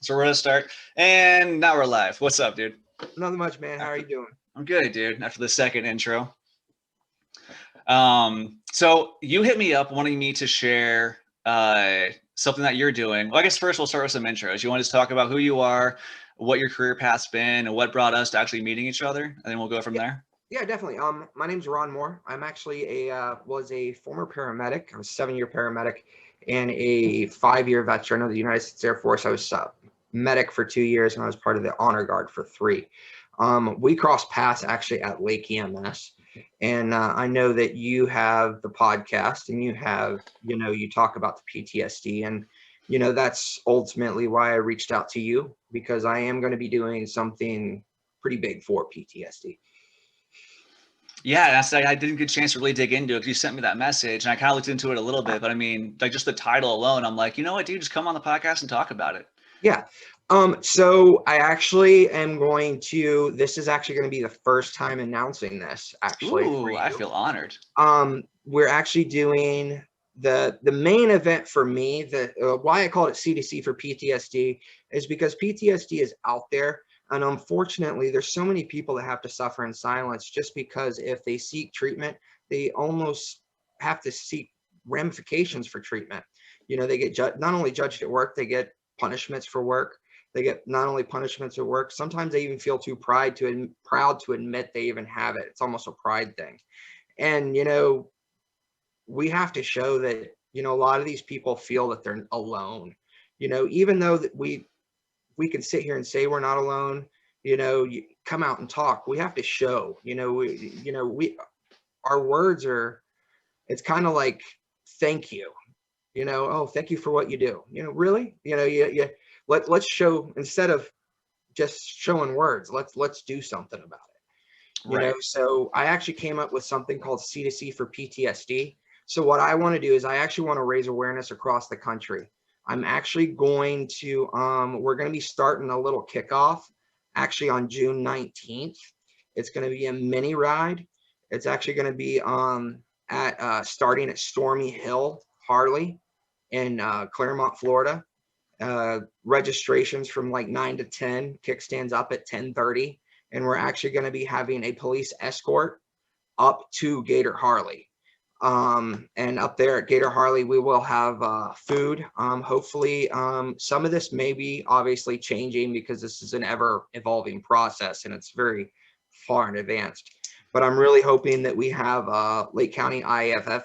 So we're gonna start, and now we're live. What's up, dude? Nothing much, man. How are you doing? I'm good, dude. After the second intro, so you hit me up wanting me to share something that you're doing. Well, I guess first we'll start with some intros. You want to talk about who you are, what your career path's been, and what brought us to actually meeting each other, and then we'll go from Yeah, there. yeah, definitely. My name's Ron Moore. I'm actually a former paramedic. I was a 7-year paramedic and a 5-year veteran of the United States Air Force. I was medic for 2 years, and I was part of the Honor Guard for 3. We crossed paths actually at Lake EMS, and I know that you have the podcast, and you talk about the PTSD, and that's ultimately why I reached out to you, because I am going to be doing something pretty big for PTSD. Yeah, I didn't get a chance to really dig into it because you sent me that message, and I kind of looked into it a little bit. But I mean, like just the title alone, I'm like, you know what, dude, just come on the podcast and talk about it. Yeah. So I actually am going to, this is actually going to be the first time announcing this actually for Ooh, I you. feel honored. We're actually doing the main event for me. Why I called it C2C for PTSD is because PTSD is out there. And unfortunately, there's so many people that have to suffer in silence just because if they seek treatment, they almost have to seek ramifications for treatment. They get not only judged at work, they get punishments for work. They get not only punishments at work, sometimes they even feel too proud to admit they even have it. It's almost a pride thing. And, we have to show that, a lot of these people feel that they're alone, even though that we can sit here and say we're not alone, you come out and talk. We have to show, our words are, it's kind of like, thank you, oh, thank you for what you do. Really, let's show, instead of just showing words, let's do something about it. Right. So I actually came up with something called C2C for PTSD. So what I want to do is I actually want to raise awareness across the country. I'm actually going to, we're going to be starting a little kickoff actually on June 19th. It's going to be a mini ride. It's actually going to be starting at Stormy Hill, Harley in Claremont, Florida. Registrations from like 9 to 10, kickstands up at 10:30. And we're actually going to be having a police escort up to Gator Harley. And up there at Gator Harley, we will have food. Hopefully, some of this may be obviously changing because this is an ever evolving process and it's very far in advanced. But I'm really hoping that we have Lake County IAFF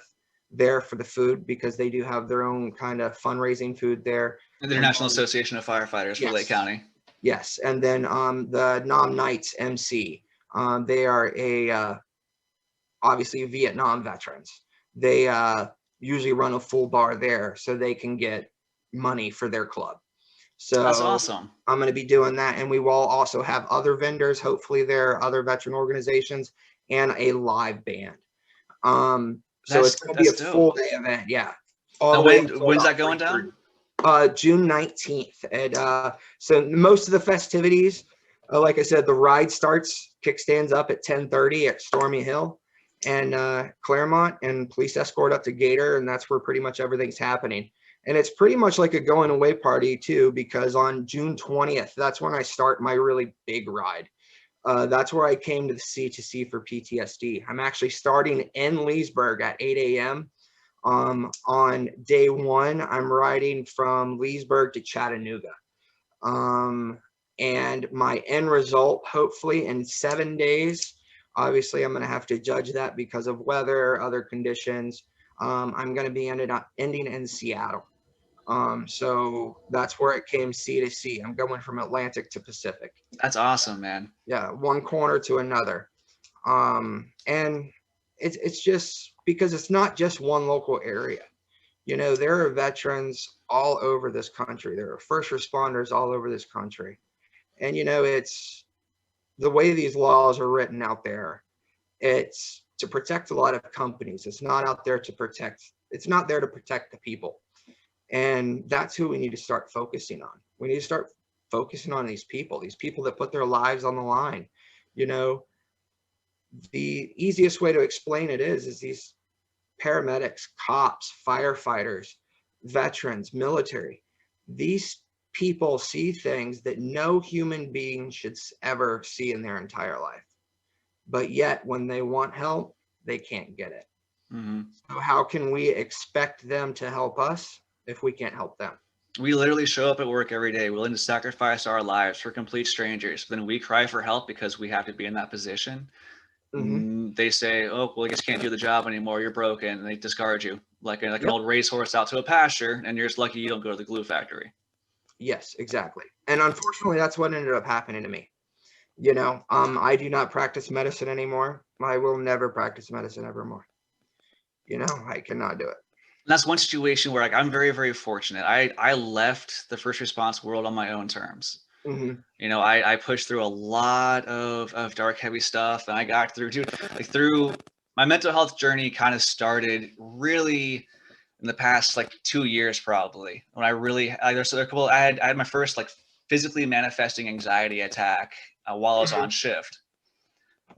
there for the food, because they do have their own kind of fundraising food there. The International Association of Firefighters for Lake County. Yes, and then the Nam Knights MC. They are obviously Vietnam veterans. They usually run a full bar there so they can get money for their club. So that's awesome. I'm going to be doing that, and we will also have other vendors. Hopefully, there are other veteran organizations and a live band. So it's going to be a full day event. Yeah. When's that going down? June 19th. And so most of the festivities, like I said, the ride starts, kickstands up at 10:30 at Stormy Hill and Claremont, and police escort up to Gator, and that's where pretty much everything's happening. And it's pretty much like a going away party too, because on June 20th, that's when I start my really big ride. That's where I came to the C2C for PTSD. I'm actually starting in Leesburg at 8 a.m. On day 1, I'm riding from Leesburg to Chattanooga. And my end result, hopefully in 7 days, obviously I'm going to have to judge that because of weather, other conditions. I'm going to be ending in Seattle. So that's where it came C2C. I'm going from Atlantic to Pacific. That's awesome, man. Yeah, one corner to another. And it's just because it's not just one local area. There are veterans all over this country. There are first responders all over this country. And, it's the way these laws are written out there. It's to protect a lot of companies. It's not out there to protect. It's not there to protect the people. And that's who we need to start focusing on. We need to start focusing on these people that put their lives on the line. The easiest way to explain it is these paramedics, cops, firefighters, veterans, military. These people see things that no human being should ever see in their entire life. But yet, when they want help, they can't get it. Mm-hmm. So how can we expect them to help us if we can't help them? We literally show up at work every day willing to sacrifice our lives for complete strangers. Then we cry for help because we have to be in that position. Mm-hmm. They say, "Oh, well, I guess you can't do the job anymore. You're broken," and they discard you like an Yep. old racehorse out to a pasture, and you're just lucky you don't go to the glue factory. Yes, exactly. And unfortunately, that's what ended up happening to me. I do not practice medicine anymore. I will never practice medicine evermore. I cannot do it. And that's one situation where, like, I'm very, very fortunate. I left the first response world on my own terms. Mm-hmm. I pushed through a lot of dark, heavy stuff, and I got through, dude. Like, through my mental health journey, kind of started really in the past like 2 years, probably, when I really there's a couple. I had my first like physically manifesting anxiety attack while I was Mm-hmm. on shift.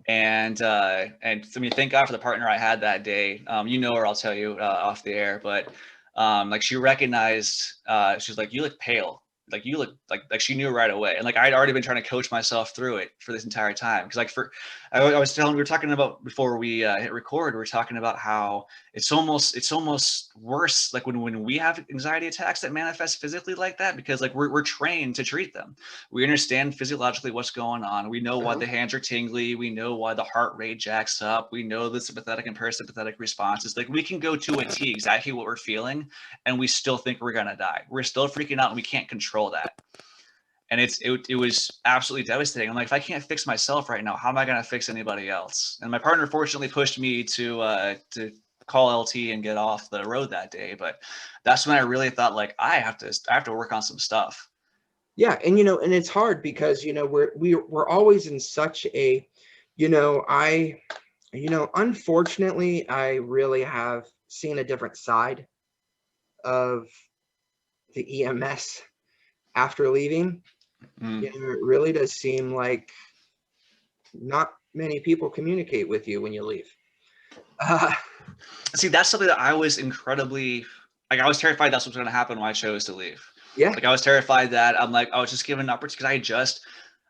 And I mean, thank God for the partner I had that day. Or I'll tell you off the air, but like she recognized, she's like, "You look pale. Like you look like she knew right away." And like I'd already been trying to coach myself through it for this entire time because I was telling, we were talking about before we hit record. We were talking about how it's almost worse like when we have anxiety attacks that manifest physically like that, because like we're trained to treat them. We understand physiologically what's going on. We know why Uh-huh. the hands are tingly. We know why the heart rate jacks up. We know the sympathetic and parasympathetic responses. Like we can go to a T exactly what we're feeling, and we still think we're gonna die. We're still freaking out, and we can't control that. And it was absolutely devastating. I'm like, if I can't fix myself right now, how am I gonna fix anybody else? And my partner fortunately pushed me to call LT and get off the road that day. But that's when I really thought like I have to work on some stuff. Yeah, and it's hard because we're always in such a, I, unfortunately, I really have seen a different side of the EMS after leaving. Mm. It really does seem like not many people communicate with you when you leave. Uh, See, that's something that I was incredibly like. I was terrified that's what's going to happen when I chose to leave. yeah. Like I was terrified that I'm like I was just given an opportunity because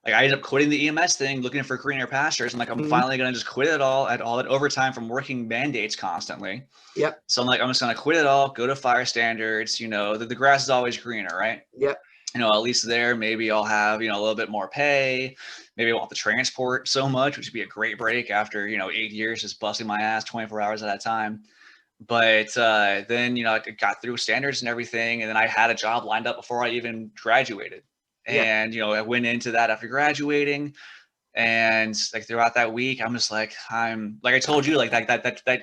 I ended up quitting the EMS thing, looking for greener pastures. I'm like I'm Mhm. finally going to just quit it all at all that overtime from working mandates constantly. Yep. So I'm like I'm just going to quit it all, go to fire standards. The grass is always greener, right? Yep. At least there, maybe I'll have, a little bit more pay. Maybe I won't have to transport so much, which would be a great break after, 8 years just busting my ass 24 hours at a time. But then, I got through standards and everything. And then I had a job lined up before I even graduated. Yeah. And, I went into that after graduating. And like throughout that week, I'm just like, I'm like I told you, like that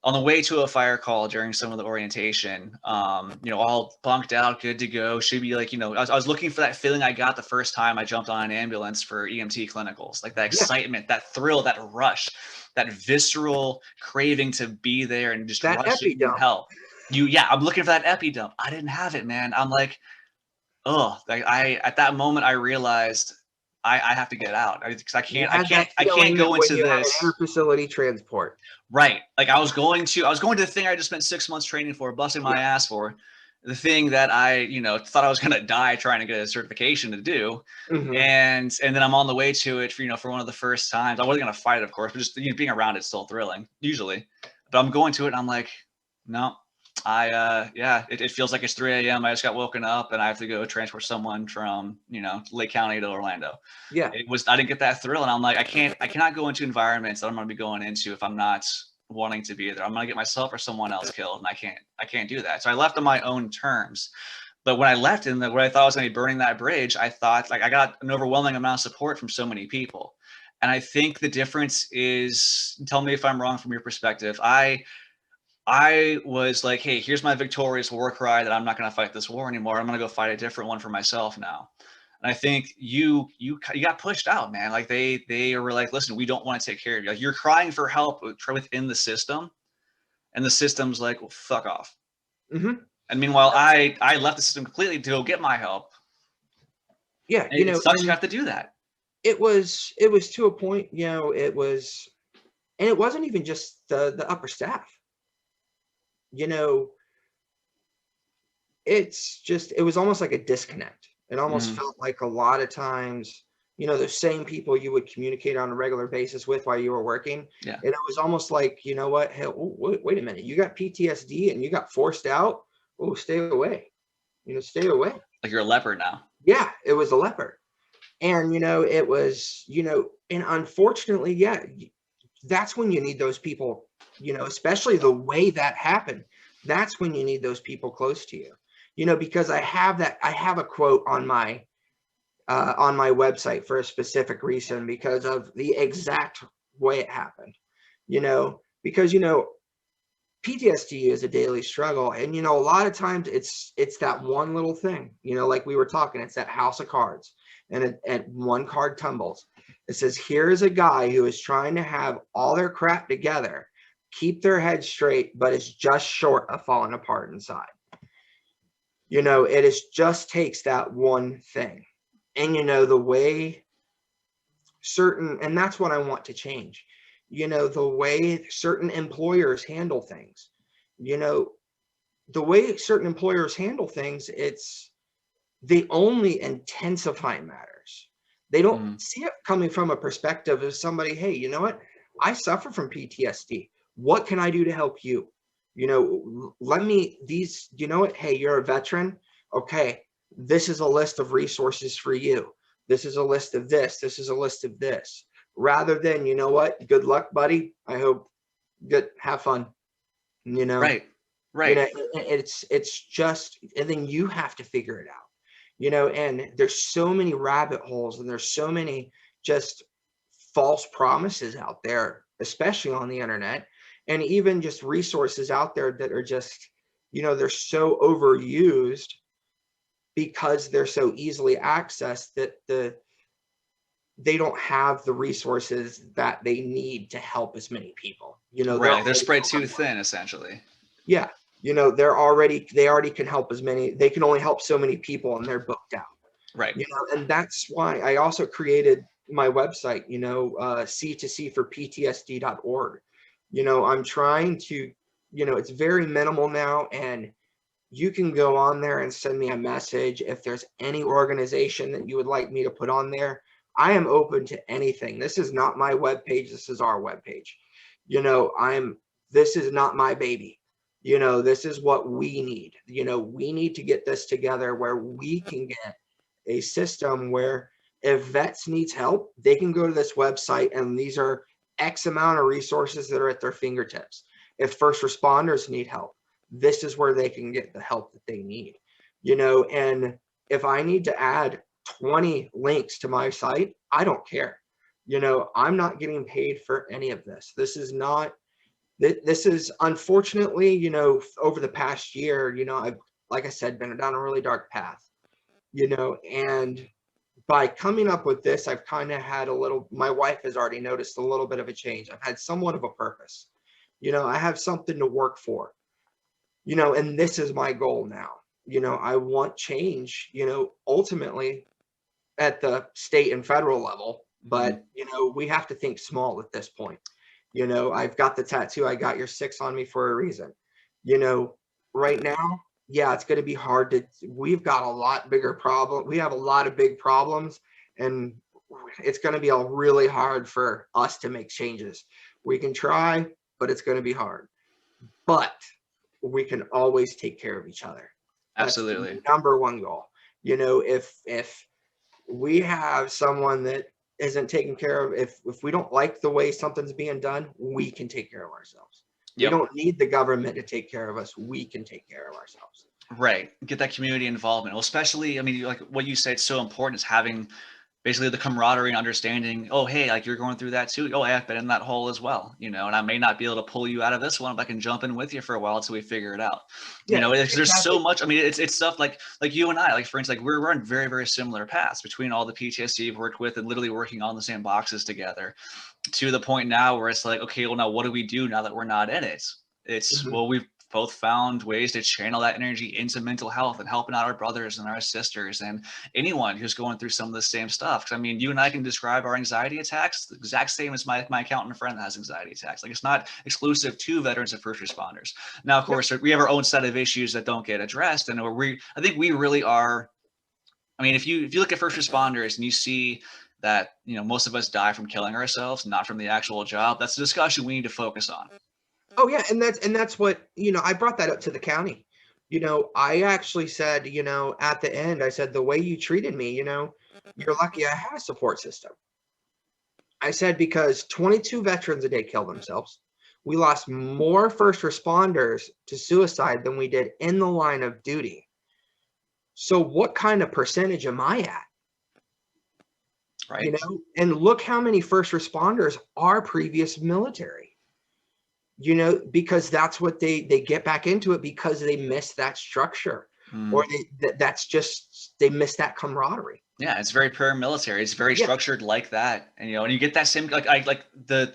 on the way to a fire call during some of the orientation, all bunked out, good to go. Should be like, I was looking for that feeling I got the first time I jumped on an ambulance for EMT clinicals, like that Yeah. excitement, that thrill, that rush, that visceral craving to be there and just That rush epi in and dump. help. Yeah, I'm looking for that epi dump. I didn't have it, man. I'm like, oh, like at that moment I realized I have to get out because I You can't, I had that can't, I can't feeling that go when into you had an this. interfacility transport. Right. Like I was going to the thing I just spent 6 months training for, busting Yeah. my ass for, the thing that I, thought I was gonna die trying to get a certification to do. Hmm. And then I'm on the way to it for one of the first times. I wasn't gonna fight it, of course, but just being around it's still thrilling, usually. But I'm going to it and I'm like, no, yeah, it feels like it's 3 a.m. I just got woken up and I have to go transport someone from, Lake County to Orlando. Yeah. I didn't get that thrill, and I'm like, I cannot go into environments that I'm going to be going into if I'm not wanting to be there. I'm going to get myself or someone else killed, and I can't do that. So I left on my own terms. But when I left, and what I thought I was going to be burning that bridge, I thought like I got an overwhelming amount of support from so many people. And I think the difference is, tell me if I'm wrong from your perspective. I was like, hey, here's my victorious war cry that I'm not going to fight this war anymore. I'm going to go fight a different one for myself now. And I think you got pushed out, man. Like they were like, listen, we don't want to take care of you. Like you're crying for help within the system, and the system's like, well, fuck off. Hmm. And meanwhile, I left the system completely to go get my help. Yeah. And it sucks you And have to do that. it was to a point, it was, and it wasn't even just the upper staff. You know, it was almost like a disconnect. It almost Mhm. felt like a lot of times, those same people you would communicate on a regular basis with while you were working. Yeah. And it was almost like, you know what? Hey, wait a minute. You got PTSD and you got forced out. Oh, stay away. Stay away. Like you're a leopard now. Yeah, it was a leopard. And, it was, and unfortunately, yeah, that's when you need those people, especially the way that happened. That's when you need those people close to you, because I have a quote on my website for a specific reason because of the exact way it happened, because, PTSD is a daily struggle. And, a lot of times it's that one little thing, like we were talking, it's that house of cards and one card tumbles. It says, here is a guy who is trying to have all their crap together, keep their head straight, but is just short of falling apart inside. It is just takes that one thing. And, the way and that's what I want to change, the way certain employers handle things, you know, the way certain employers handle things, they only intensify matters. They don't Mhm. see it coming from a perspective of somebody, hey, you know what? I suffer from PTSD. What can I do to help you? Let me these, you know what? Hey, you're a veteran. Okay, this is a list of resources for you. This is a list of this. This is a list of this. Rather than, you know what? Good luck, buddy. I hope have fun. You know, Right. Right. it's just, and then you have to figure it out, and there's so many rabbit holes and there's so many just false promises out there, especially on the internet, and even just resources out there that are just, they're so overused because they're so easily accessed that they don't have the resources that they need to help as many people. They're Right. Like they're already spread too overloaded. thin, essentially. Yeah, they already can help they can only help so many people and they're booked out. Right. And that's why I also created my website, C2C for PTSD.org. I'm trying to, it's very minimal now, and you can go on there and send me a message if there's any organization that you would like me to put on there. I am open to anything. This is not my webpage. This is our webpage. This is not my baby. This is what we need. We need to get this together where we can get a system where if vets needs help, they can go to this website and these are X amount of resources that are at their fingertips. If first responders need help, this is where they can get the help that they need. And if I need to add 20 links to my site, I don't care. I'm not getting paid for any of this. This is unfortunately, over the past year, I've, like I said, been down a really dark path, and by coming up with this, I've kind of had my wife has already noticed a little bit of a change. I've had somewhat of a purpose. I have something to work for, and this is my goal now. I want change, ultimately at the state and federal level, Mhm. but, we have to think small at this point. I've got the tattoo, I got your six on me for a reason. You know, right now, yeah, it's going to be hard we've got a lot bigger problem. We have a lot of big problems, and it's going to be really hard for us to make changes. We can try, but it's going to be hard. But we can always take care of each other. That's the Absolutely. number one goal. If we have someone that isn't taken care of, if we don't like the way something's being done, we can take care of ourselves. We Yep. don't need the government to take care of us. We can take care of ourselves. Right. Get that community involvement. Well, especially, I mean, like what you said, it's so important is having basically the camaraderie and understanding. Oh, hey, like you're going through that too. Oh, I've been in that hole as well, and I may not be able to pull you out of this one, but I can jump in with you for a while until we figure it out. Yeah, There's so exactly. much. I mean, it's stuff like you and I, like for instance, like we're on very, very similar paths between all the PTSD you've worked with and literally working on the same boxes together, to the point now where it's like, okay, well, now what do we do now that we're not in it? It's Mhm. well, we've both found ways to channel that energy into mental health and helping out our brothers and our sisters and anyone who's going through some of the same stuff. 'Cause I mean, you and I can describe our anxiety attacks the exact same as my accountant friend that has anxiety attacks. Like, it's not exclusive to veterans and first responders. Now, of Yep. course, we have our own set of issues that don't get addressed, and I think we really are. I mean, if you look at first responders and you see that, you know, most of us die from killing ourselves, not from the actual job, that's a discussion we need to focus on. Oh yeah, and that's what, I brought that up to the county. I actually said, at the end, I said, the way you treated me, you're lucky I had a support system. I said, because 22 veterans a day kill themselves. We lost more first responders to suicide than we did in the line of duty. So what kind of percentage am I at? Right. And look how many first responders are previous military. Because that's what they get back into it, because they miss that structure, or Mm. that's just, they miss that camaraderie. Yeah, it's very paramilitary. It's very Yeah. structured like that, and and you get that same like I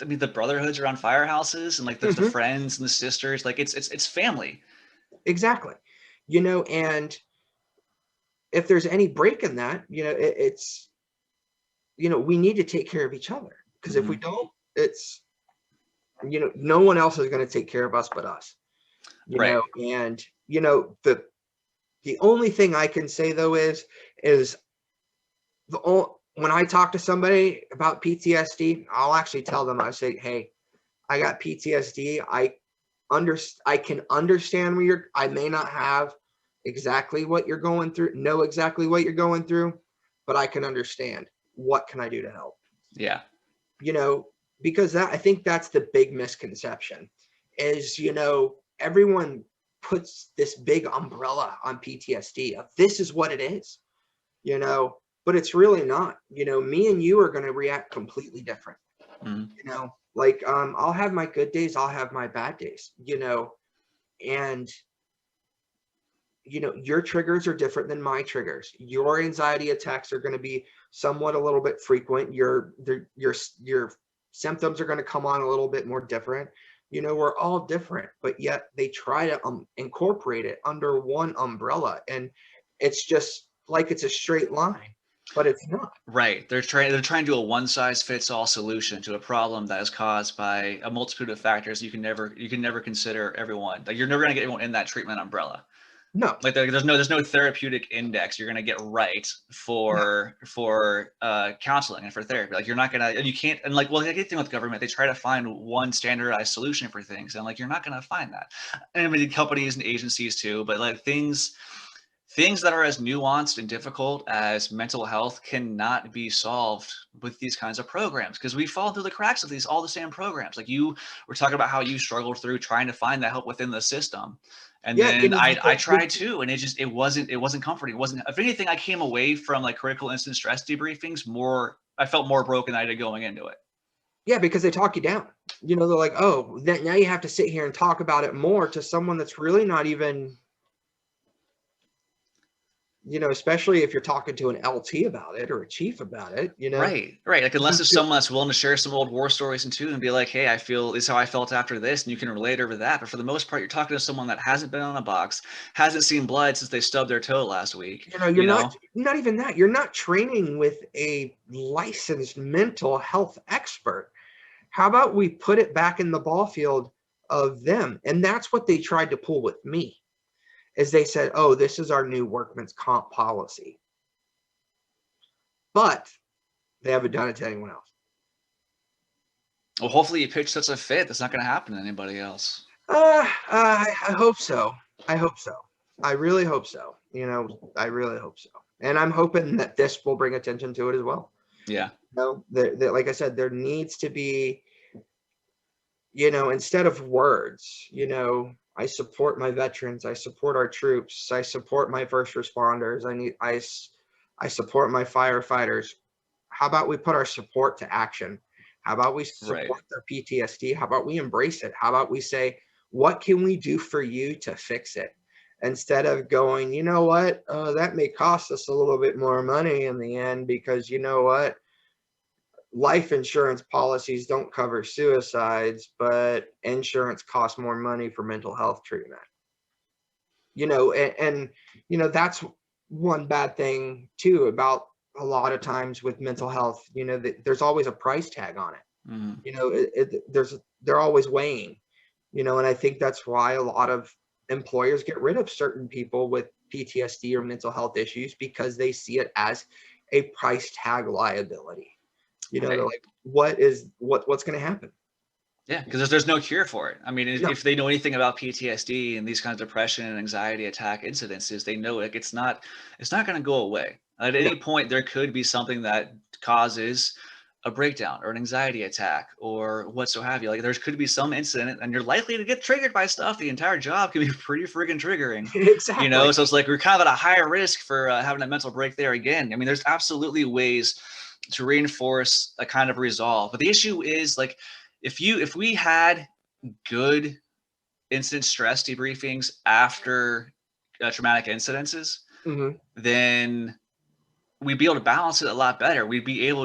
mean, the brotherhoods around firehouses and like the Hmm. friends and the sisters, like it's family. Exactly. And if there's any break in that, it's, we need to take care of each other, because if we Hmm. don't, it's, no one else is going to take care of us but us. Right. And the only thing I can say though is when I talk to somebody about PTSD, I'll actually tell them, I say, hey, I got PTSD. I can understand I may not have exactly what you're going through, know exactly what you're going through, but I can understand. What can I do to help? Yeah. You know, because I think that's the big misconception is, everyone puts this big umbrella on PTSD of this is what it is, but it's really not. Me and you are going to react completely different. Mhm. Like, I'll have my good days, I'll have my bad days, and your triggers are different than my triggers. Your anxiety attacks are going to be somewhat a little bit frequent. Your symptoms are going to come on a little bit more different. We're all different, but yet they try to incorporate it under one umbrella, and it's just like it's a straight line, but it's not. Right. They're trying to do a one size fits all solution to a problem that is caused by a multitude of factors. You can never consider everyone. Like, you're never going to get everyone in that treatment umbrella. No, Like, there's no therapeutic index you're going to get right no. for counseling and for therapy. Like, you're not going to, and you can't, and like, well, the thing with government, they try to find one standardized solution for things, and like, you're not going to find that. And I mean, companies and agencies too, but like, things that are as nuanced and difficult as mental health cannot be solved with these kinds of programs, because we fall through the cracks of these all the same programs. Like, you were talking about how you struggled through trying to find that help within the system, and Yeah, then I the tried too, and it wasn't comforting. It wasn't, if anything, I came away from like critical incident stress debriefings more, I felt more broken than I did going into it. Yeah, because they talk you down. They're like, oh, that now you have to sit here and talk about it more to someone that's really not even, especially if you're talking to an LT about it or a chief about it. Right, right. Like, unless You there's feel- someone that's willing to share some old war stories and too, and be like, "Hey, this is how I felt after this," and you can relate over that. But for the most part, you're talking to someone that hasn't been on a box, hasn't seen blood since they stubbed their toe last week. you're not even that. You're not training with a licensed mental health expert. How about we put it back in the ball field of them? And that's what they tried to pull with me, is they said, oh, this is our new workman's comp policy. But they haven't done it to anyone else. Well, hopefully, you pitch such a fit that's not going to happen to anybody else. I hope so. I hope so. I really hope so. I really hope so. And I'm hoping that this will bring attention to it as well. Yeah. Like I said, there needs to be, instead of words, I support my veterans. I support our troops. I support my first responders. I support my firefighters. How about we put our support to action? How about we Right. support their PTSD? How about we embrace it? How about we say, what can we do for you to fix it? Instead of going, you know what, that may cost us a little bit more money in the end, because you know what, life insurance policies don't cover suicides, but insurance costs more money for mental health treatment. and that's one bad thing too about a lot of times with mental health, that there's always a price tag on it. Mhm. They're always weighing, and I think that's why a lot of employers get rid of certain people with PTSD or mental health issues, because they see it as a price tag liability. They're Right. like, what's going to happen? Yeah, because there's no cure for it. I mean, No. if they know anything about PTSD and these kinds of depression and anxiety attack incidences, they know like it's not going to go away. At No. any point, there could be something that causes a breakdown or an anxiety attack or what so have you. Like there could be some incident, and you're likely to get triggered by stuff. The entire job can be pretty friggin' triggering, Exactly. So it's like we're kind of at a higher risk for having a mental break there again. I mean, there's absolutely ways to reinforce a kind of resolve, but the issue is like if we had good incident stress debriefings after traumatic incidences, Hmm. then we'd be able to balance it a lot better. We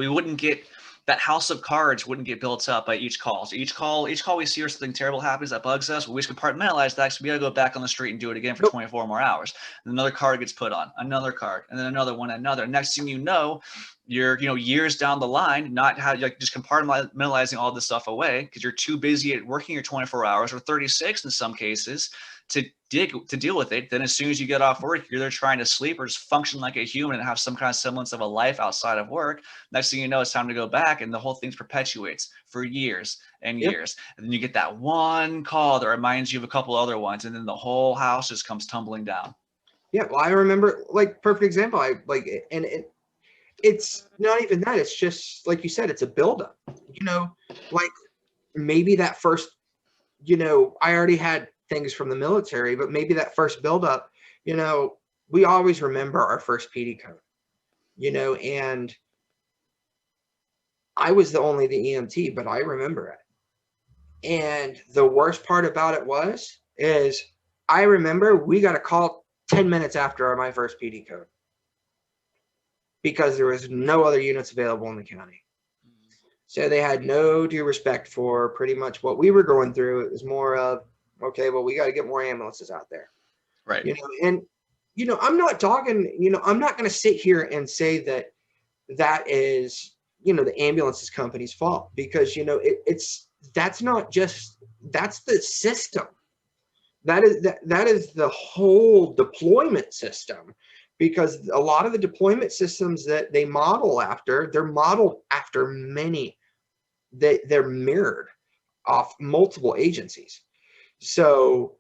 wouldn't get that house of cards wouldn't get built up by each call. So each call we see or something terrible happens that bugs us, we just compartmentalize that. So we got to go back on the street and do it again for Nope. 24 more hours. And another card gets put on, another card, and then another one, another. Next thing you know, you're years down the line, not like just compartmentalizing all this stuff away because you're too busy at working your 24 hours or 36 in some cases to deal with it. Then as soon as you get off work, you're either trying to sleep or just function like a human and have some kind of semblance of a life outside of work. Next thing you know, it's time to go back, and the whole thing perpetuates for years and Yeah. years. And then you get that one call that reminds you of a couple other ones, and then the whole house just comes tumbling down. Yeah. Well, I remember, like, perfect example. I like, and it's not even that. It's just like you said, it's a buildup. Like maybe that first, I already had things from the military, but maybe that first buildup, we always remember our first PD code, and I was the EMT, but I remember it. And the worst part about it is I remember we got a call 10 minutes after my first PD code because there was no other units available in the county. So they had no due respect for pretty much what we were going through. It was more of, okay, well, we got to get more ambulances out there, Right. and, I'm not talking, I'm not going to sit here and say that that is, the ambulances company's fault, because, that's not just, that's the system. That is the whole deployment system, because a lot of the deployment systems that they model after, they're modeled after many, they're mirrored off multiple agencies. So,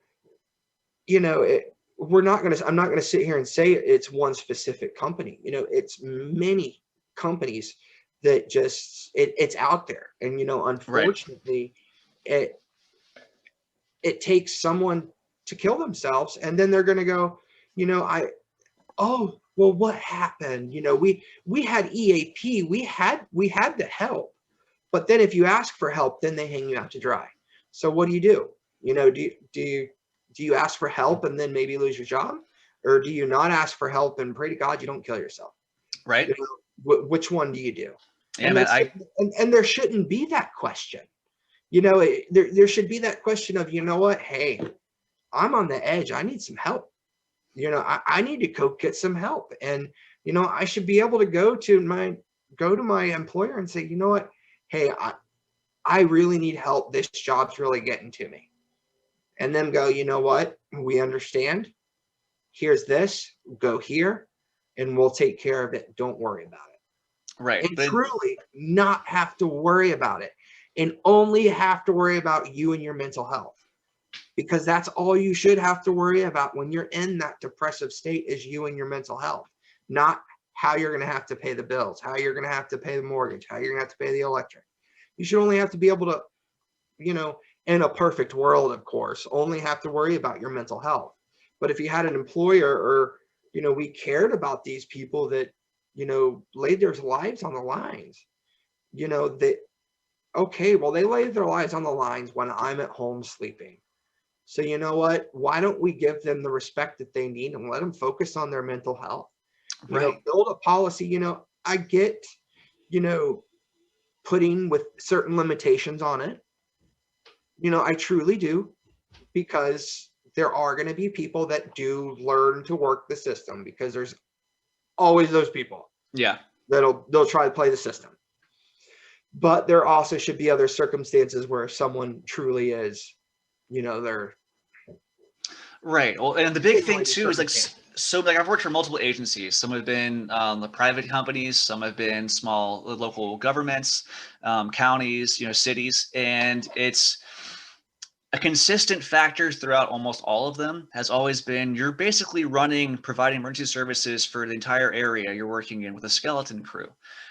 I'm not going to sit here and say it's one specific company. It's many companies that just, it's out there. And, Right. unfortunately, it takes someone to kill themselves, and then they're going to go, oh, well, what happened? We had EAP, we had the help. But then if you ask for help, then they hang you out to dry. So what do? Do you ask for help and then maybe lose your job? Or do you not ask for help and pray to God you don't kill yourself? Right. Which one do you do? Yeah, And man. there shouldn't be that question. There should be that question of, what? Hey, I'm on the edge. I need some help. I need to go get some help. And, I should be able to go to my employer and say, what? Hey, I really need help. This job's really getting to me. And then go, what? We understand. Here's this. Go here, and we'll take care of it. Don't worry about Right. it. And But truly not have to worry about it, and only have to worry about you and your mental health. Because that's all you should have to worry about when you're in that depressive state, is you and your mental health, not how you're going to have to pay the bills, how you're going to have to pay the mortgage, how you're going to have to pay the electric. You should only have to be able to, in a perfect world, of course, only have to worry about your mental health. But if you had an employer, or, we cared about these people that, laid their lives on the lines, that, okay, well, they laid their lives on the lines when I'm at home sleeping. So you know what? Why don't we give them the respect that they need and let them focus on their mental health? right. Build a policy. I get, putting with certain limitations on it. I truly do, because there are going to be people that do learn to work the system, because there's always those people Yeah. they'll try to play the system. But there also should be other circumstances where someone truly is, they're Right. Well, and the big thing extenuating too is like circumstances. so like I've worked for multiple agencies. Some have been the private companies, some have been small local governments, counties, cities, and it's a consistent factor throughout almost all of them has always been you're basically providing emergency services for the entire area you're working in with a skeleton crew.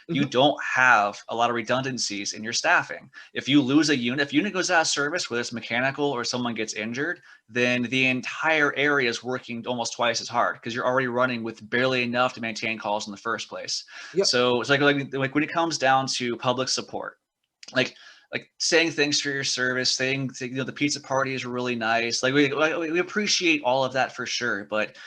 You Mhm. don't have a lot of redundancies in your staffing. If you lose a unit, if unit goes out of service, whether it's mechanical or someone gets injured, then the entire area is working almost twice as hard because you're already running with barely enough to maintain calls in the first place. Yep. So it's like when it comes down to public support, like saying thanks for your service, saying the pizza party is really nice. Like we appreciate all of that for sure. But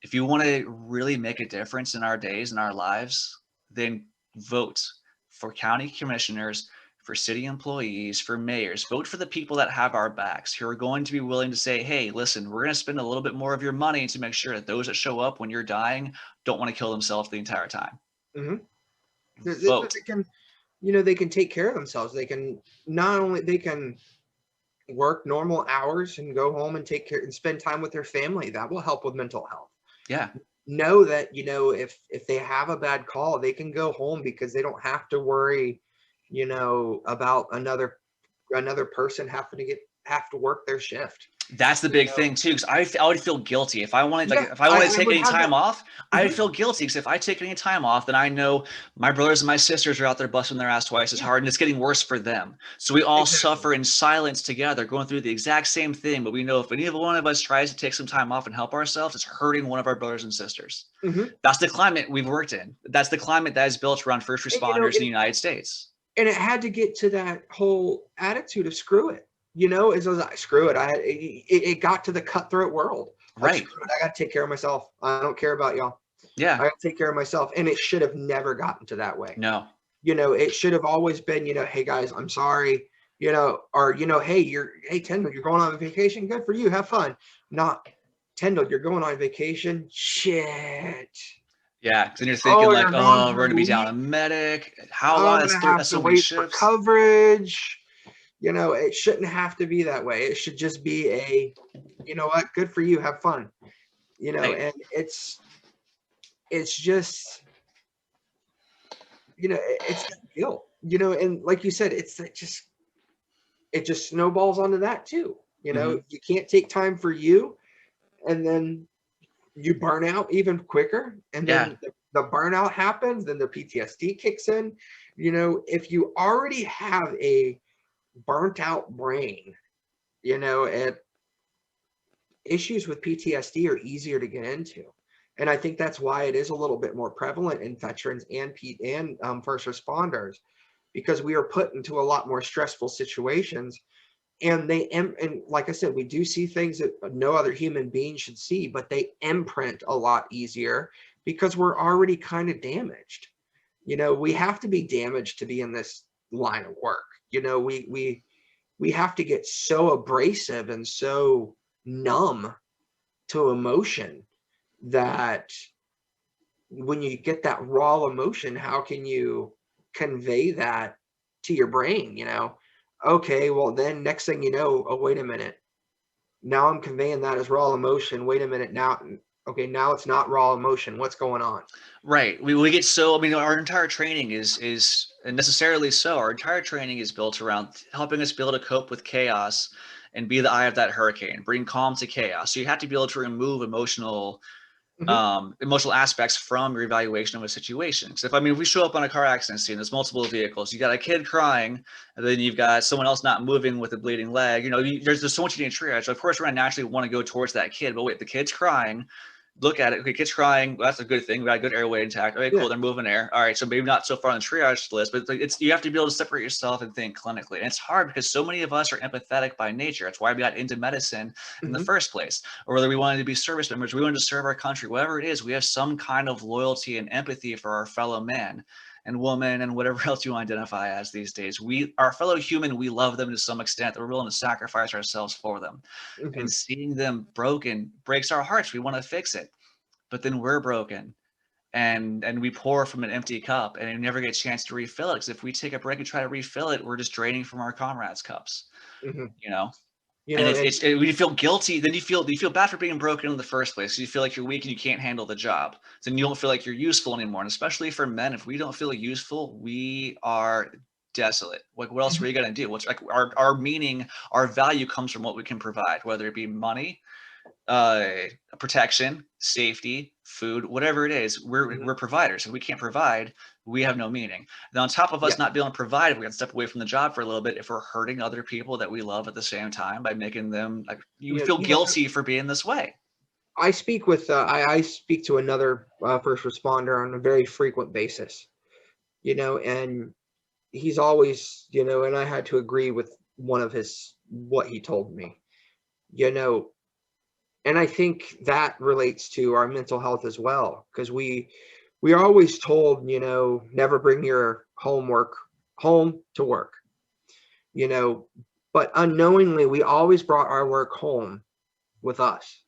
if you want to really make a difference in our days and our lives, then vote for county commissioners, for city employees, for mayors. Vote for the people that have our backs, who are going to be willing to say, hey, listen, we're going to spend a little bit more of your money to make sure that those that show up when you're dying don't want to kill themselves the entire time. Hmm. Vote. They can, they can take care of themselves. They can not only they can work normal hours and go home and take care and spend time with their family. That will help with mental health. Yeah. Know that, if they have a bad call, they can go home because they don't have to worry, about another person have to work their shift. That's the You big know, thing too, because I would feel guilty if I wanted yeah, if I wanted to I take would any have that. time off. I would Mhm. feel guilty because if I take any time off, then I know my brothers and my sisters are out there busting their ass twice as Yeah, hard, and it's getting worse for them. So we all exactly. suffer in silence together, going through the exact same thing. But we know if any of one of us tries to take some time off and help ourselves, it's hurting one of our brothers and sisters. Hmm. That's the climate we've worked in. That's the climate that is built around first And responders in the United States. and it had to get to that whole attitude of screw it. As I was like, screw it. It got to the cutthroat world of Right. screw it. I got to take care of myself. I don't care about y'all. Yeah. I got to take care of myself. And it should have never gotten to that way. No. It should have always been, hey guys, I'm sorry, or, hey, Tendall, you're going on vacation. Good for you. Have fun. Not Tendall, you're going on vacation. Shit. Yeah, because then you're thinking Oh, like, you're gone oh, we're for gonna a be down week. a medic. How I'm long? going to have That's to so many wait for shifts. coverage. It shouldn't have to be that way. It should just be you know what, good for you, have fun. Right. And it's just, it's that guilt, and like you said, it just snowballs onto that too. Hmm. You can't take time for you, and then you burn out even quicker, and Yeah. then the burnout happens, then the PTSD kicks in. If you already have a burnt out brain, and issues with PTSD are easier to get into. And I think that's why it is a little bit more prevalent in veterans and first responders, because we are put into a lot more stressful situations. And like I said, we do see things that no other human being should see, but they imprint a lot easier because we're already kind of damaged. We have to be damaged to be in this line of work. We have to get so abrasive and so numb to emotion that when you get that raw emotion, how can you convey that to your brain? Okay, well, then next thing you know, oh, wait a minute. Now I'm conveying that as raw emotion. Wait a minute. Now, okay, now it's not raw emotion. What's going on? Right. We get so, I mean, our entire training is and necessarily so. Our entire training is built around helping us be able to cope with chaos and be the eye of that hurricane, bring calm to chaos. So you have to be able to remove Hmm. emotional aspects from your evaluation of a situation. So if we show up on a car accident scene, there's multiple vehicles, you got a kid crying, and then you've got someone else not moving with a bleeding leg. There's so much you need to triage. So of course, we're going to naturally want to go towards that kid. But wait, the kid's crying. Look at it. Okay, kid's crying. Well, that's a good thing. We got a good airway intact. Okay, Yeah. cool. They're moving air. All right, so maybe not so far on the triage list, but you have to be able to separate yourself and think clinically. And it's hard because so many of us are empathetic by nature. That's why we got into medicine in the Hmm. first place, or whether we wanted to be service members, we wanted to serve our country, whatever it is, we have some kind of loyalty and empathy for our fellow man. and woman and whatever else you identify as these days. We, our fellow human, we love them to some extent. We're willing to sacrifice ourselves for them. Hmm. And seeing them broken breaks our hearts. We want to fix it. But then we're broken. And we pour from an empty cup and you never get a chance to refill it. Because if we take a break and try to refill it, we're just draining from our comrades' cups, Hmm. you know? You And know, when you feel guilty, then you feel bad for being broken in the first place. So you feel like you're weak and you can't handle the job. Then you don't feel like you're useful anymore. And especially for men, if we don't feel useful, we are desolate. Like, what else are Mhm. we gonna do? What's like our meaning, our value comes from what we can provide, whether it be money, uh, protection, safety, food, whatever it is. Mhm. We're providers. If we can't provide, we have no meaning. And on top of us Yeah, not being able to provide, we got to step away from the job for a little bit. If we're hurting other people that we love at the same time by making them like, you feel so guilty for being this way. I speak to another first responder on a very frequent basis, and he's always, and I had to agree with one of his what he told me, you know, and I think that relates to our mental health as well, because we are always told, never bring your homework home to work, you know, but unknowingly we always brought our work home with us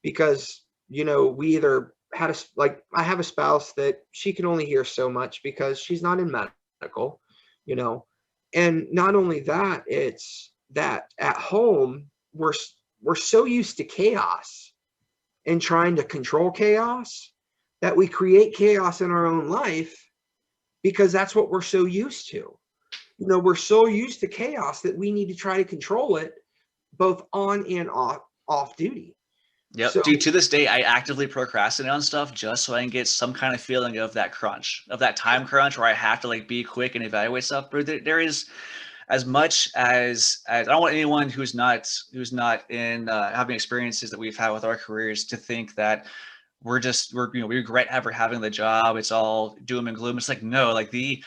because we either had like I have a spouse that she can only hear so much because she's not in medical, you know and not only that, it's that at home we're so used to chaos and trying to control chaos that we create chaos in our own life because that's what we're so used to. We're so used to chaos that we need to try to control it both on and off duty. Yep. So Dude, to this day, I actively procrastinate on stuff just so I can get some kind of feeling of that crunch, of that time crunch where I have to like be quick and evaluate stuff. But there is, as much as I don't want anyone who's not in having experiences that we've had with our careers to think that we regret ever having the job. It's all doom and gloom. It's like, no, like the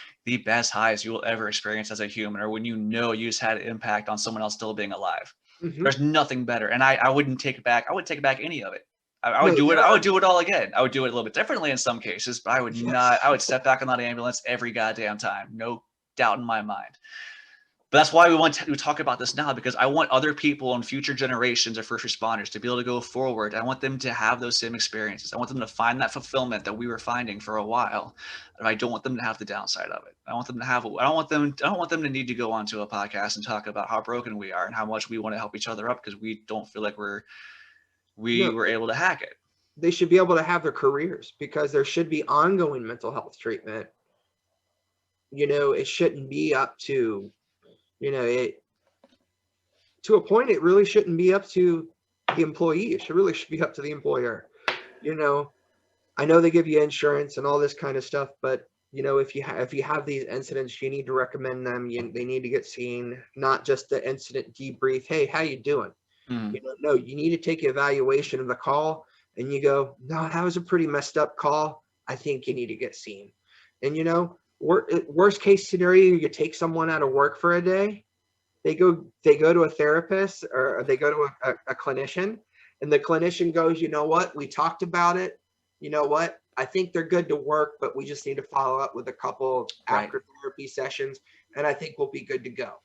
best highs you will ever experience as a human are when you just had an impact on someone else still being alive. mhm. There's nothing better. And I wouldn't take it back. I wouldn't take back any of it. I would No, do it. there I are would do it all again. I would do it a little bit differently in some cases, but I would not. yes. I would step back on that ambulance every goddamn time. No doubt in my mind. But that's why we talk about this now, because I want other people and future generations of first responders to be able to go forward. I want them to have those same experiences. I want them to find that fulfillment that we were finding for a while. And I don't want them to have the downside of it. I want them to have. I don't want them to need to go onto a podcast and talk about how broken we are and how much we want to help each other up because we don't feel like we No, were able to hack it. they should be able to have their careers because there should be ongoing mental health treatment. It shouldn't be up to, it to a point, it really shouldn't be up to the employee. It should be up to the employer. You know, I know they give you insurance and all this kind of stuff, but if you have these incidents, you need to recommend them. They need to get seen, not just the incident debrief. Hey, how you doing? Mm. No, you need to take an evaluation of the call and you go, no, that was a pretty messed up call. I think you need to get seen. And worst case scenario, you take someone out of work for a day. They go to a therapist or they go to a clinician, and the clinician goes, you know what? We talked about it. You know what? I think they're good to work, but we just need to follow up with a couple Right. after therapy sessions, and I think we'll be good to go.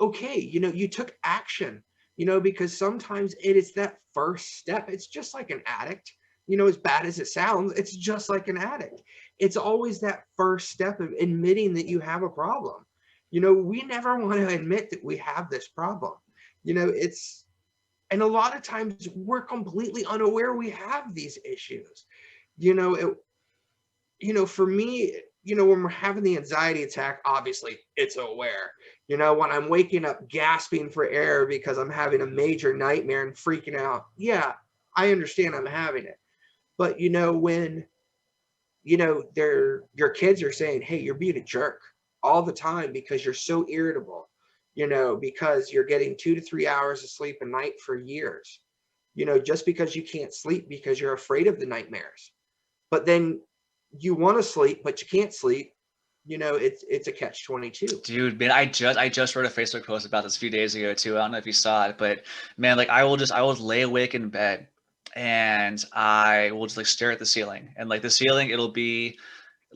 Okay, you took action, because sometimes it is that first step. It's just like an addict, as bad as it sounds, it's just like an addict. It's always that first step of admitting that you have a problem. We never want to admit that we have this problem. It's and a lot of times we're completely unaware we have these issues. It, for me, when we're having the anxiety attack, obviously it's aware. When I'm waking up gasping for air because I'm having a major nightmare and freaking out, yeah, I understand I'm having it. But when your kids are saying, hey, you're being a jerk all the time because you're so irritable, because you're getting 2 to 3 hours of sleep a night for years, just because you can't sleep because you're afraid of the nightmares. But then you want to sleep, but you can't sleep. It's a catch 22. Dude, man, I just wrote a Facebook post about this a few days ago too. I don't know if you saw it, but man, like I will lay awake in bed and I will just like stare at the ceiling. And like the ceiling, it'll be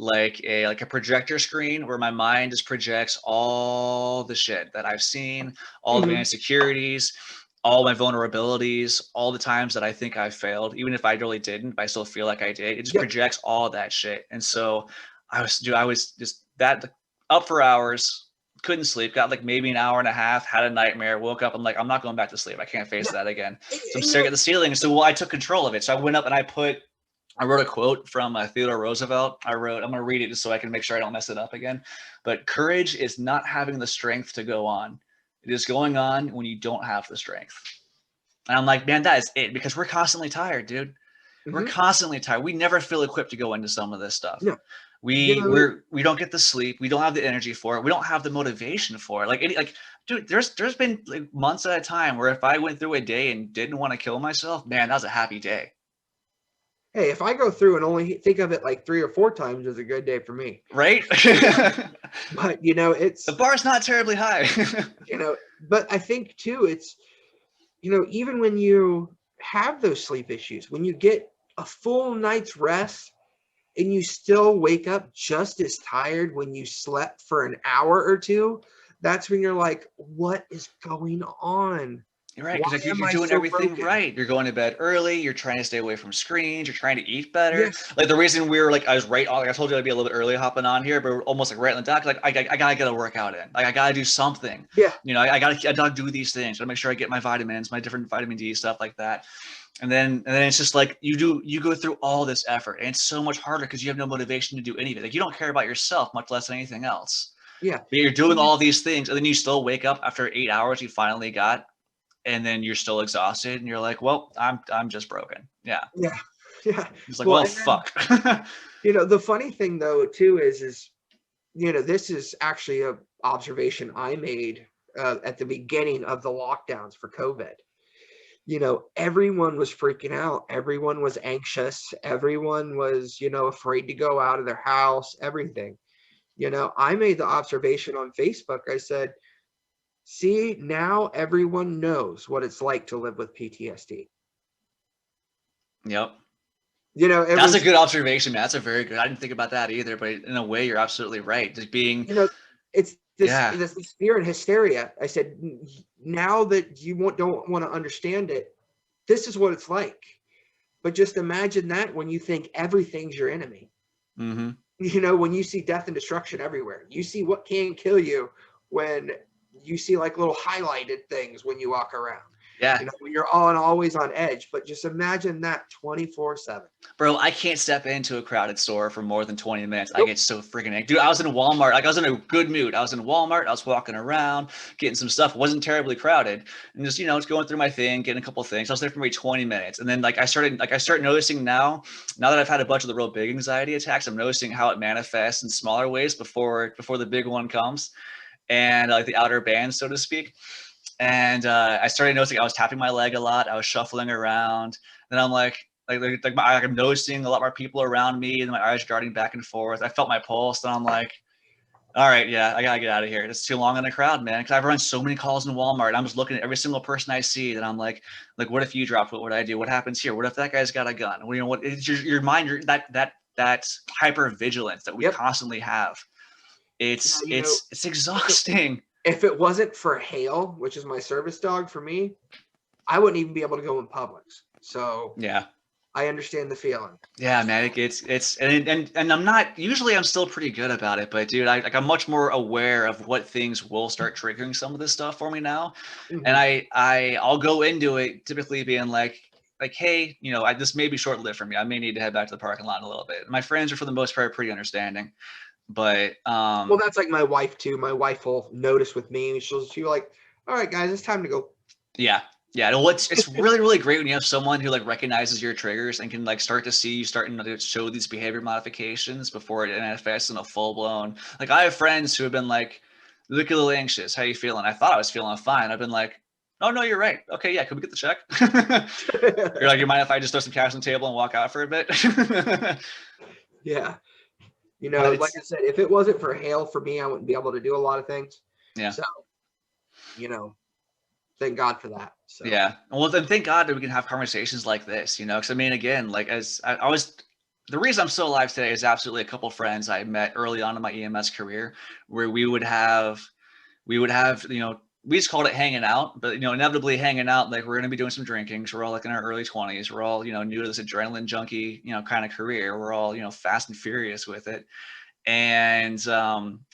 like a projector screen where my mind just projects all the shit that I've seen, all of my Mhm. insecurities, all my vulnerabilities, all the times that I think I failed, even if I really didn't, but I still feel like I did. It just Yep. projects all that shit. And so I was just that up for hours, couldn't sleep, got like maybe an hour and a half, had a nightmare, woke up. I'm like, I'm not going back to sleep. I can't face Yeah. that again. So I'm And, staring at the ceiling. So well, I took control of it. So I went up and I wrote a quote from Theodore Roosevelt. I'm going to read it just so I can make sure I don't mess it up again. But courage is not having the strength to go on. It is going on when you don't have the strength. And I'm like, man, that is it, because we're constantly tired, dude. We're mhm. constantly tired. We never feel equipped to go into some of this stuff. No, you We know, we don't get the sleep. We don't have the energy for it. We don't have the motivation for it. Like dude, there's been like months at a time where if I went through a day and didn't want to kill myself, man, that was a happy day. hey, if I go through and only think of it like 3 or 4 times, is a good day for me. Right? You know, but The it's bar's not terribly high. but I think too, it's even when you have those sleep issues, when you get a full night's rest and you still wake up just as tired when you slept for an hour or two, that's when you're like, what is going on? You're right, Why because like am you're I doing so everything broken? right. You're going to bed early. You're trying to stay away from screens. You're trying to eat better. Yes. Like the reason we were like, I was right. Like I told you, I'd be a little bit early hopping on here, but we're almost like right on the dock. Like I gotta get a workout in. Like I gotta do something. Yeah. I gotta do these things. I gotta make sure I get my vitamins, my different vitamin D stuff like that. And then it's just like you go through all this effort, and it's so much harder because you have no motivation to do any of it. Like you don't care about yourself, much less anything else. Yeah. But you're doing And all these things, and then you still wake up after 8 hours. You finally got, and then you're still exhausted and you're like, well, I'm just broken. Yeah. yeah. Yeah. It's like, Well, well, and then, fuck. the funny thing though, too, is this is actually a observation I made at the beginning of the lockdowns for COVID. Everyone was freaking out. Everyone was anxious. Everyone was, afraid to go out of their house, everything. I made the observation on Facebook. I said, see, now everyone knows what it's like to live with PTSD. Yep. It That's a was, good observation, man. That's a very good. I didn't think about that either, but in a way, you're absolutely right. Just being, you know, it's this yeah, this fear and hysteria. I said, now that you don't want to understand it, this is what it's like. But just imagine that when you think everything's your enemy. mm-hmm. When you see death and destruction everywhere, you see what can kill you when you see like little highlighted things when you walk around. Yeah, When you're always on edge. But just imagine that 24/7. bro. I can't step into a crowded store for more than 20 minutes. I Nope. get so freaking angry. Dude, I was in Walmart. Like I was in a good mood. I was in Walmart. I was walking around, getting some stuff. It wasn't terribly crowded, and just going through my thing, getting a couple things. I was there for maybe 20 minutes, and then I start noticing now that I've had a bunch of the real big anxiety attacks, I'm noticing how it manifests in smaller ways before the big one comes, and like the outer band, so to speak. And I started noticing I was tapping my leg a lot. I was shuffling around. Then I'm I'm noticing a lot more people around me, and my eyes darting back and forth. I felt my pulse, and I'm like, all right, yeah, I gotta get out of here. It's too long in the crowd, man. Because I've run so many calls in Walmart. I'm just looking at every single person I see, and I'm like, what if you dropped? What would I do? What happens here? What if that guy's got a gun? Well, what? It's your mind, that hyper vigilance that we Yep. constantly have. Now, It's exhausting. if it wasn't for Hale, which is my service dog for me, I wouldn't even be able to go in Publix. So Yeah. I understand the feeling. Yeah, man, it's and I'm not usually I'm still pretty good about it, but dude, I'm much more aware of what things will start triggering some of this stuff for me now, and Mhm. I'll go into it typically being like hey, this may be short lived for me. I may need to head back to the parking lot in a little bit. My friends are for the most part pretty understanding, but Well, that's like my wife too. My wife will notice with me. She'll like, all right, guys, it's time to go. yeah. Yeah, well, it's really really great when you have someone who like recognizes your triggers and can like start to see you starting to show these behavior modifications before it manifests in a full blown. Like I have friends who have been like, "Look a little anxious. How you feeling?" I thought I was feeling fine. I've been like, "Oh no, you're right. Okay, yeah, could we get the check?" You're like, "You mind if I just throw some cash on the table and walk out for a bit?" Yeah. But Like it's I said, if it wasn't for Hale for me, I wouldn't be able to do a lot of things. yeah. So, you know, thank God for that. So, Yeah. Well, then thank God that we can have conversations like this, because I mean, again, like as I was the reason I'm still alive today is absolutely a couple friends I met early on in my EMS career, where we would have, we just called it hanging out, but inevitably hanging out, like we're going to be doing some drinking. So we're all like in our early 20s. We're all, new to this adrenaline junkie, kind of career. We're all, fast and furious with it. And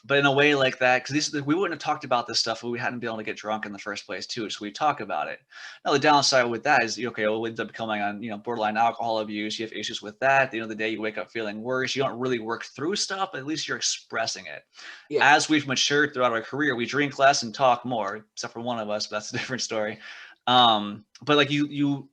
but in a way like that, because we wouldn't have talked about this stuff if we hadn't been able to get drunk in the first place too. So we talk about it. Now the downside with that is, okay, well, we end up becoming on borderline alcohol abuse. You have issues with that. At the end of the day, you wake up feeling worse. You don't really work through stuff, but at least you're expressing it. Yeah. As we've matured throughout our career, we drink less and talk more, except for one of us, but that's a different story. But like you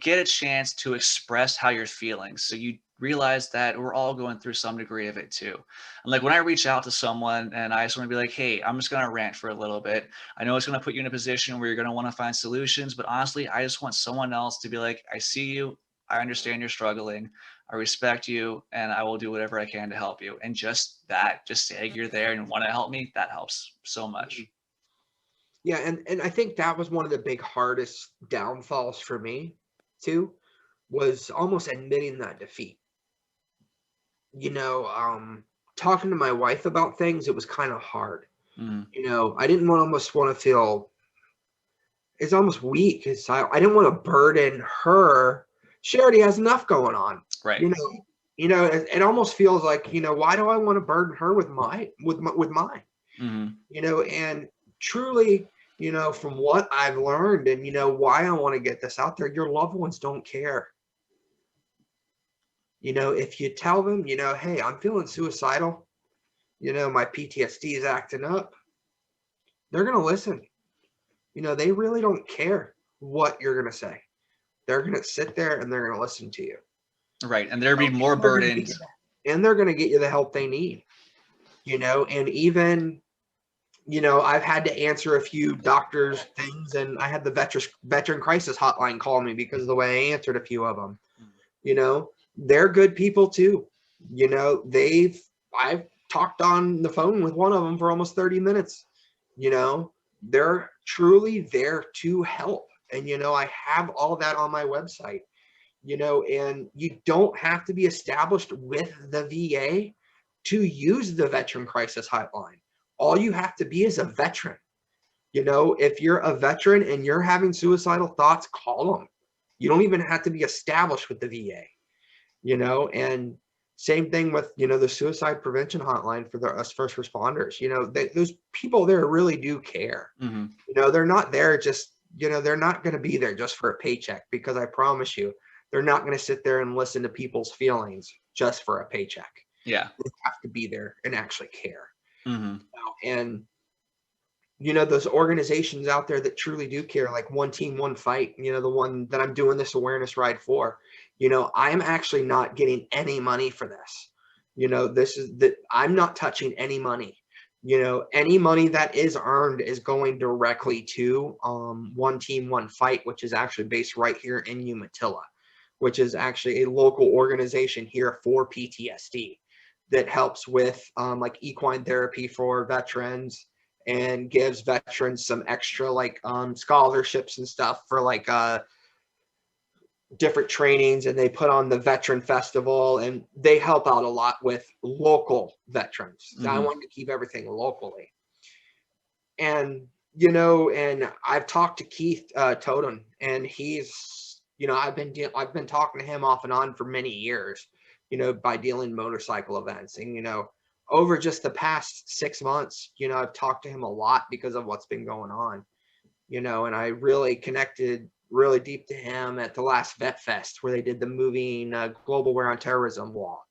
get a chance to express how you're feeling. So you realize that we're all going through some degree of it too. And like when I reach out to someone and I just want to be like, hey, I'm just going to rant for a little bit. I know it's going to put you in a position where you're going to want to find solutions, but honestly, I just want someone else to be like, I see you. I understand you're struggling. I respect you and I will do whatever I can to help you. And just that, just saying you're there and want to help me, that helps so much. Yeah, and I think that was one of the big hardest downfalls for me too, was almost admitting that defeat. You know, talking to my wife about things, it was kind of hard. Mm, I didn't almost want to feel, it's almost weak. I didn't want to burden her. She already has enough going on. right. You know, it almost feels like, why do I want to burden her with mine? Hmm. And truly, from what I've learned and why I want to get this out there, your loved ones don't care. If you tell them, hey, I'm feeling suicidal, my PTSD is acting up, they're going to listen. They really don't care what you're going to say. They're going to sit there and they're going to listen to you. Right. And they're You being more and they're going to get burdened. you and they're going to get you the help they need. And even I've had to answer a few doctors' things, and I had the veteran crisis hotline call me because of the way I answered a few of them. They're good people too. I've talked on the phone with one of them for almost 30 minutes. They're truly there to help. And, I have all that on my website, and you don't have to be established with the VA to use the veteran crisis hotline. All you have to be is a veteran. If you're a veteran and you're having suicidal thoughts, call them. You don't even have to be established with the VA, and same thing with, the suicide prevention hotline for us first responders. Those people there really do care. Hmm. They're not there just, they're not going to be there just for a paycheck, because I promise you, they're not going to sit there and listen to people's feelings just for a paycheck. Yeah. They have to be there and actually care. Hmm. And those organizations out there that truly do care, like One Team, One Fight, the one that I'm doing this awareness ride for, I'm actually not getting any money for this. This is that I'm not touching any money. Any money that is earned is going directly to One Team, One Fight, which is actually based right here in Umatilla, which is actually a local organization here for PTSD that helps with like equine therapy for veterans, and gives veterans some extra like scholarships and stuff for like different trainings, and they put on the veteran festival, and they help out a lot with local veterans. So I Hmm. wanted to keep everything locally. And and I've talked to Keith Totem, and he's I've been talking to him off and on for many years, by dealing motorcycle events. And over just the past 6 months, I've talked to him a lot because of what's been going on, and I really connected really deep to him at the last Vet Fest, where they did the moving global wear on terrorism walk,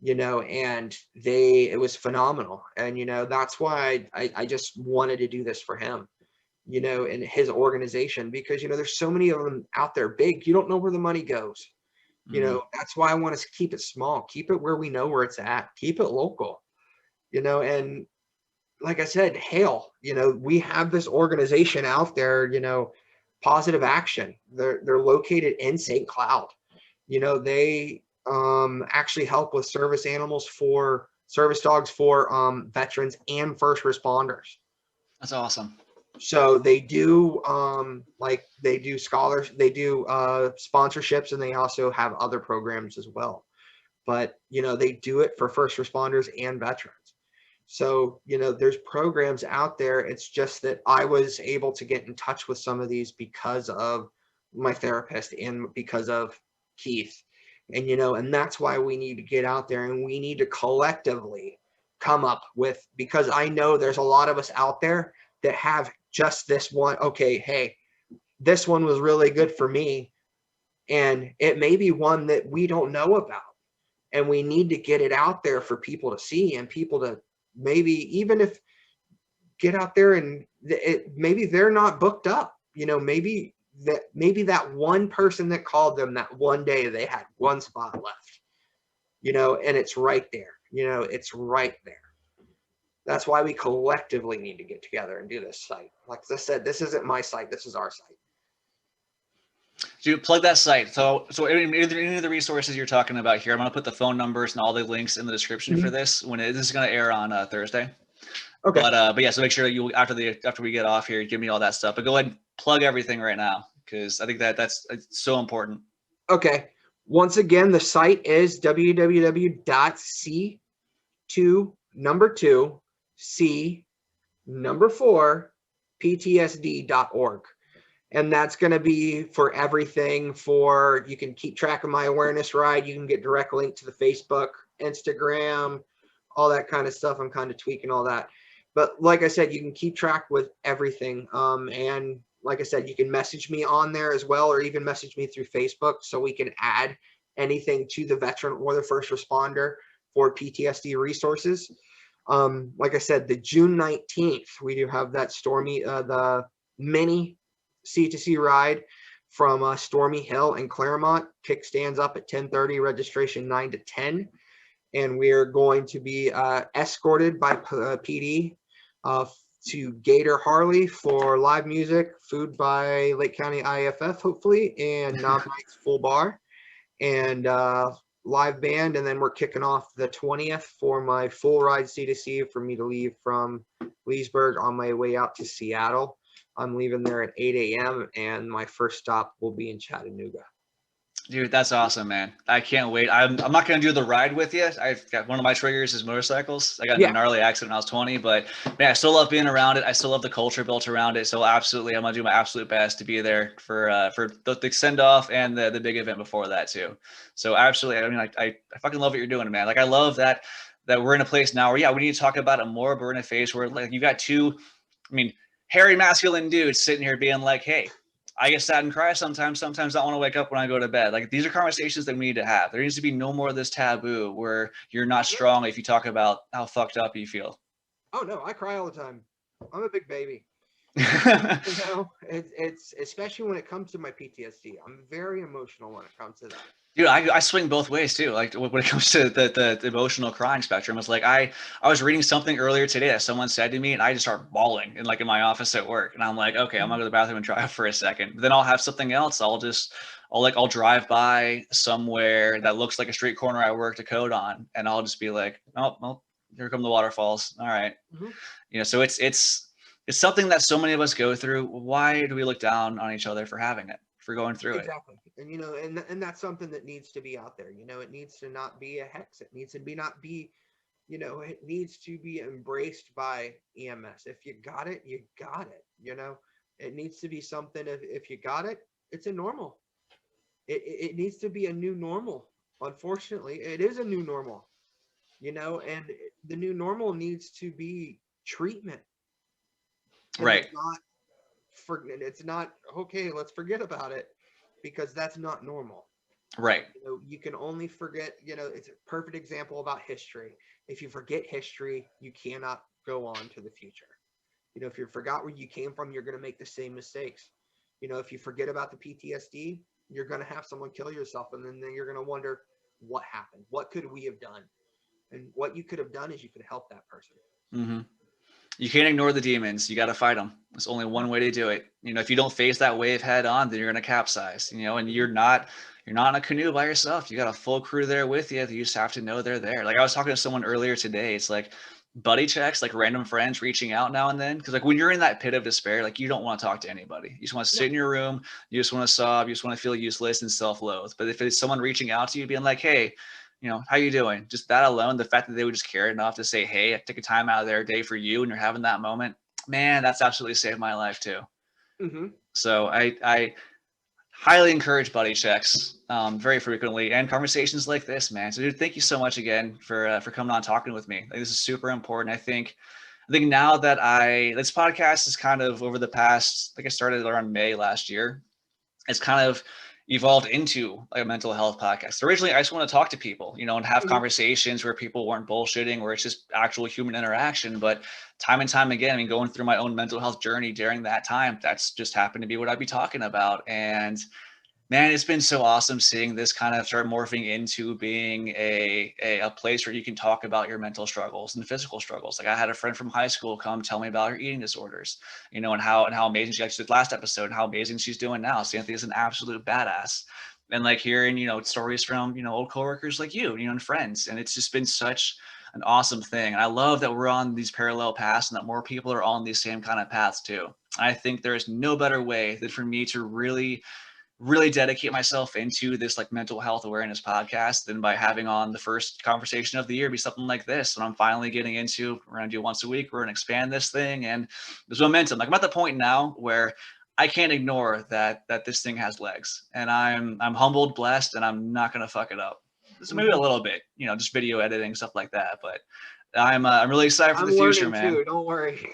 and it was phenomenal. And, that's why I just wanted to do this for him, and his organization, because, there's so many of them out there big, you don't know where the money goes. Hmm. That's why I want to keep it small, keep it where we know where it's at, keep it local, and like I said, hail, we have this organization out there, Positive Action. They're located in St. Cloud. They actually help with service dogs for veterans and first responders. That's awesome. So they do like they do sponsorships, and they also have other programs as well. But they do it for first responders and veterans. So there's programs out there. It's just that I was able to get in touch with some of these because of my therapist and because of Keith. And that's why we need to get out there, and we need to collectively come up with, because I know there's a lot of us out there that have just this one. Okay, hey, this one was really good for me, and it may be one that we don't know about, and we need to get it out there for people to see, and people to maybe, even if get out there, and maybe they're not booked up, maybe that one person that called them that one day, they had one spot left, and it's right there, it's right there. That's why we collectively need to get together and do this site. Like I said, this isn't my site, this is our site. Dude, plug that site. So any of the resources you're talking about here, I'm going to put the phone numbers and all the links in the description for this when this is going to air on Thursday. Okay. But yeah, so make sure that you after we get off here, give me all that stuff. But go ahead and plug everything right now, because I think that's so important. Okay. Once again, the site is www.c2c4ptsd.org. And that's going to be for everything. For, you can keep track of my awareness ride. You can get direct link to the Facebook, Instagram, all that kind of stuff. I'm kind of tweaking all that. But like I said, you can keep track with everything. And like I said, you can message me on there as well, or even message me through Facebook, so we can add anything to the veteran or the first responder for PTSD resources. Like I said, the June 19th, we do have that the mini C2C ride from Stormy Hill in Claremont. Kickstands up at 10:30, registration 9 to 10. And we are going to be escorted by PD to Gator Harley for live music, food by Lake County IFF, hopefully, and Knob Nights full bar, and live band. And then we're kicking off the 20th for my full ride C2C, for me to leave from Leesburg on my way out to Seattle. I'm leaving there at 8 a.m. and my first stop will be in Chattanooga. Dude, that's awesome, man. I can't wait. I'm not going to do the ride with you. I've got one of my triggers is motorcycles. I got in a gnarly accident when I was 20, but man, I still love being around it. I still love the culture built around it. So absolutely, I'm going to do my absolute best to be there for the send off and the big event before that too. So absolutely. I mean, I fucking love what you're doing, man. Like, I love that we're in a place now where, yeah, we need to talk about it more, but we're in a phase where, like, you got two, I mean, hairy masculine dudes sitting here being like, hey, I get sad and cry sometimes. Sometimes I want to wake up when I go to bed. Like, these are conversations that we need to have. There needs to be no more of this taboo where you're not strong if you talk about how fucked up you feel. Oh no, I cry all the time. I'm a big baby. It's especially when it comes to my PTSD. I'm very emotional when it comes to that. Dude, I swing both ways too. Like, when it comes to the emotional crying spectrum, it's like I was reading something earlier today that someone said to me, and I just start bawling in my office at work, and I'm like, okay, I'm gonna go to the bathroom and dry up for a second. But then I'll have something else. I'll drive by somewhere that looks like a street corner I worked a code on, and I'll just be like, oh, well, here come the waterfalls. All right, so it's something that so many of us go through. Why do we look down on each other for having it? For going through exactly. And that's something that needs to be out there. It needs to not be a hex. It needs to not be, it needs to be embraced by EMS. If you got it, you got it. It needs to be something. If you got it, it's a normal. It needs to be a new normal. Unfortunately, it is a new normal. And the new normal needs to be treatment. And right. it's not okay, let's forget about it, because that's not normal. Right. You can only forget, it's a perfect example about history. If you forget history, you cannot go on to the future. If you forgot where you came from, you're going to make the same mistakes. If you forget about the PTSD, you're going to have someone kill yourself, and then you're going to wonder what happened. What could we have done? And what you could have done is you could help that person. Mm-hmm. You can't ignore the demons. You got to fight them. There's only one way to do it. If you don't face that wave head on, then you're going to capsize, and you're not in a canoe by yourself. You got a full crew there with you. You just have to know they're there. Like, I was talking to someone earlier today. It's like, buddy checks, like random friends reaching out now and then. Cause like when you're in that pit of despair, like you don't want to talk to anybody. You just want to No. sit in your room. You just want to sob. You just want to feel useless and self-loathe. But if it's someone reaching out to you being like, hey, how you doing? Just that alone, the fact that they would just care enough to say, hey, I take a time out of their day for you and you're having that moment, man, that's absolutely saved my life too. Mm-hmm. So I highly encourage buddy checks very frequently and conversations like this, man. So, dude, thank you so much again for coming on talking with me. Like, this is super important. I think now that this podcast is kind of over the past, like I started around May last year. It's kind of evolved into like a mental health podcast. Originally, I just want to talk to people, and have Mm-hmm. conversations where people weren't bullshitting, where it's just actual human interaction. But time and time again, I mean, going through my own mental health journey during that time, that's just happened to be what I'd be talking about. And man, it's been so awesome seeing this kind of start morphing into being a place where you can talk about your mental struggles and physical struggles. Like I had a friend from high school come tell me about her eating disorders, and how amazing she did last episode and how amazing she's doing now. Cynthia is an absolute badass. And like hearing, stories from, old coworkers like you, and friends. And it's just been such an awesome thing. And I love that we're on these parallel paths and that more people are on these same kind of paths too. I think there is no better way than for me to really dedicate myself into this like mental health awareness podcast than by having on the first conversation of the year be something like this. And I'm finally getting into, we're going to do once a week. We're going to expand this thing, and there's momentum. Like I'm at the point now where I can't ignore that this thing has legs, and I'm humbled, blessed, and I'm not going to fuck it up. So maybe a little bit, just video editing, stuff like that. But I'm really excited for I'm the future, learning man. too. Don't worry.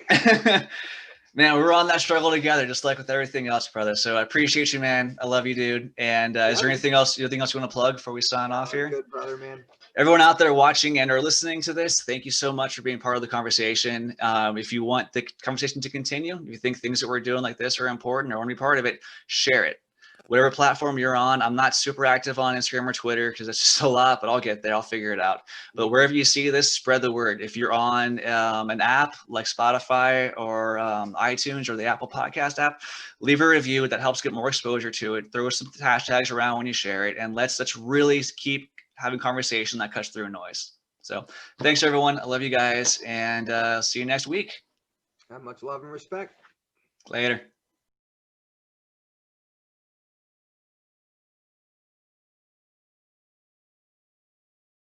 Man, we're on that struggle together, just like with everything else, brother. So I appreciate you, man. I love you, dude. And is Yeah, there man. anything else you want to plug before we sign off I'm here? good, brother, man. Everyone out there watching and or listening to this, thank you so much for being part of the conversation. If you want the conversation to continue, if you think things that we're doing like this are important or want to be part of it, share it. Whatever platform you're on, I'm not super active on Instagram or Twitter because it's just a lot, but I'll get there. I'll figure it out. But wherever you see this, spread the word. If you're on an app like Spotify or iTunes or the Apple Podcast app, leave a review. That helps get more exposure to it. Throw some hashtags around when you share it, and let's really keep having conversation that cuts through noise. So thanks, everyone. I love you guys, and see you next week. Have much love and respect. Later.